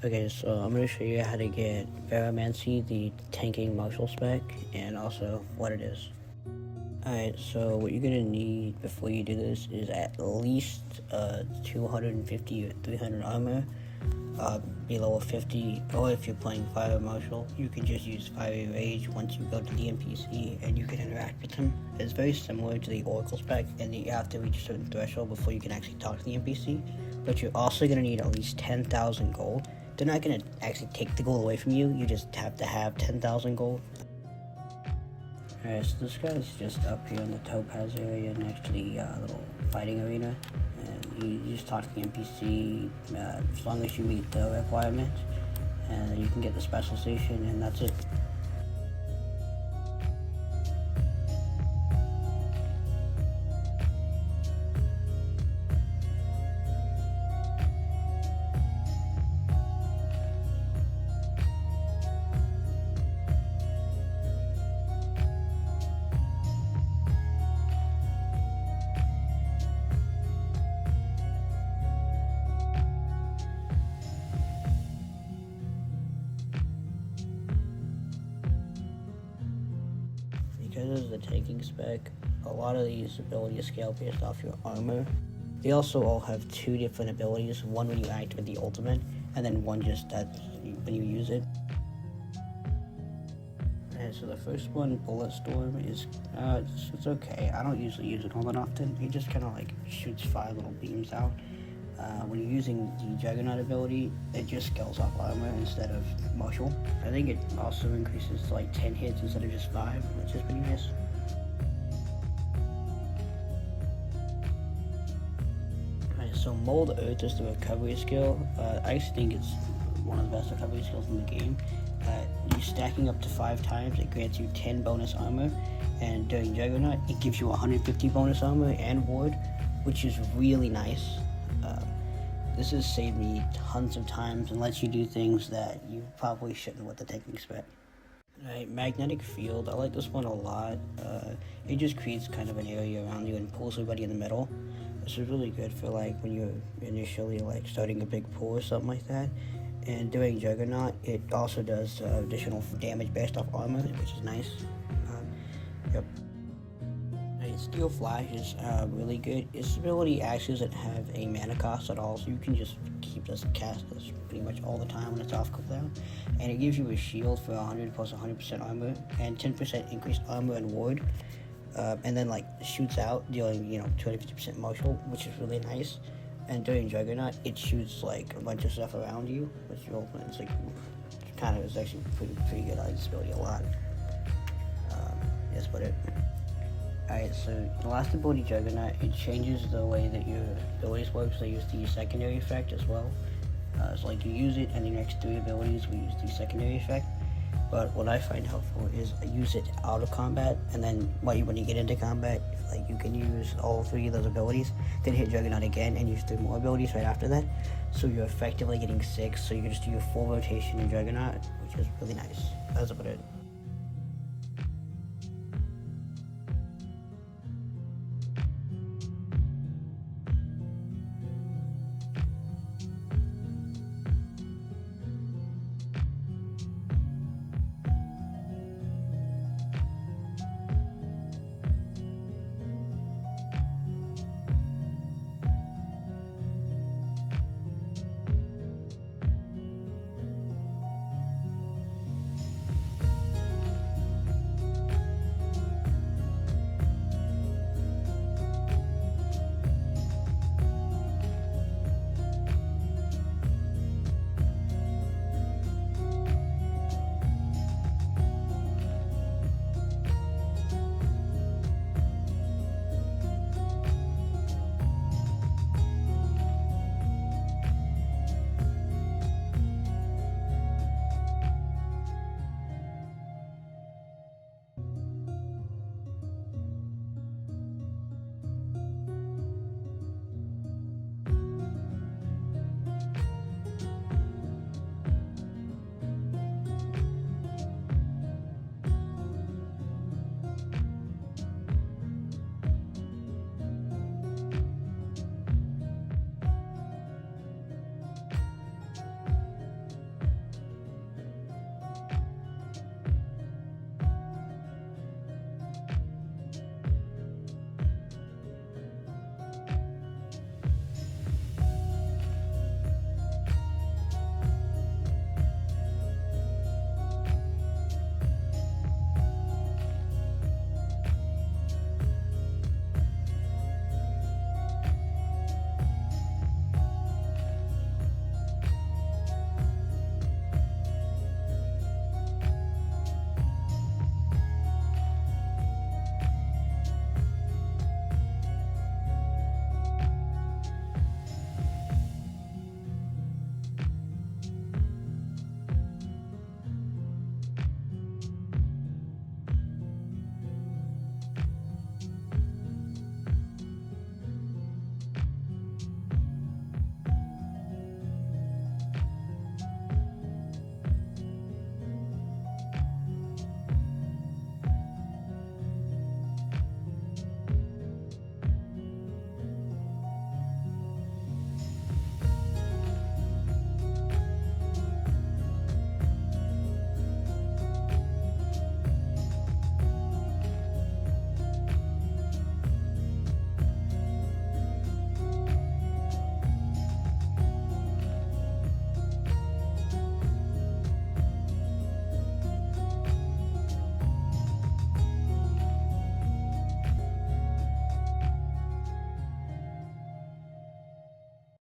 Okay, so I'm going to show you how to get Ferromancy, the tanking Manasoul spec, and also what it is. Alright, so what you're going to need before you do this is at least 250 or 300 armor, below 50, or if you're playing Fire Manasoul, you can just use Fire Rage once you go to the NPC and you can interact with him. It's very similar to the Oracle spec, and you have to reach a certain threshold before you can actually talk to the NPC, but you're also going to need at least 10,000 gold. They're not going to actually take the gold away from you, you just have to have 10,000 gold. Alright, so this guy's just up here in the topaz area next to the little fighting arena, and you just talk to the NPC as long as you meet the requirements, and you can get the specialization, and that's it. Because of the tanking spec, a lot of these abilities scale based off your armor. They also all have two different abilities, one when you activate the ultimate, and then one just when you use it. And so the first one, Bulletstorm, is it's okay. I don't usually use it all that often. It just kind of like shoots 5 little beams out. When you're using the Juggernaut ability, it just scales off armor instead of Manasoul. I think it also increases to like 10 hits instead of just 5, which is pretty nice. Alright, so Mold Earth is the recovery skill. I actually think it's one of the best recovery skills in the game. You're stacking up to 5 times, it grants you 10 bonus armor, and during Juggernaut, it gives you 150 bonus armor and ward, which is really nice. This has saved me tons of times and lets you do things that you probably shouldn't with the tanking spec. Right, Magnetic Field, I like this one a lot. It just creates kind of an area around you and pulls everybody in the middle. This is really good for like when you're initially like starting a big pull or something like that. And during Juggernaut, it also does additional damage based off armor, which is nice. Yep. Steel Flash is really good. Its ability actually doesn't have a mana cost at all, so you can just keep this cast this pretty much all the time when it's off cooldown. And it gives you a shield for 100 plus 100% armor and 10% increased armor and ward. And then like shoots out, dealing 250% Manasoul, which is really nice. And during Juggernaut, it shoots like a bunch of stuff around you, which it's like it's actually pretty good. I like this ability a lot. That's about it. Alright, so the last ability, Juggernaut, it changes the way that your abilities work, so they use the secondary effect as well. So like you use it, and the next 3 abilities we use the secondary effect. But what I find helpful is I use it out of combat, and then when you get into combat, like you can use all 3 of those abilities, then hit Juggernaut again and use 3 more abilities right after that. So you're effectively getting 6, so you can just do your full rotation in Juggernaut, which is really nice. That's about it.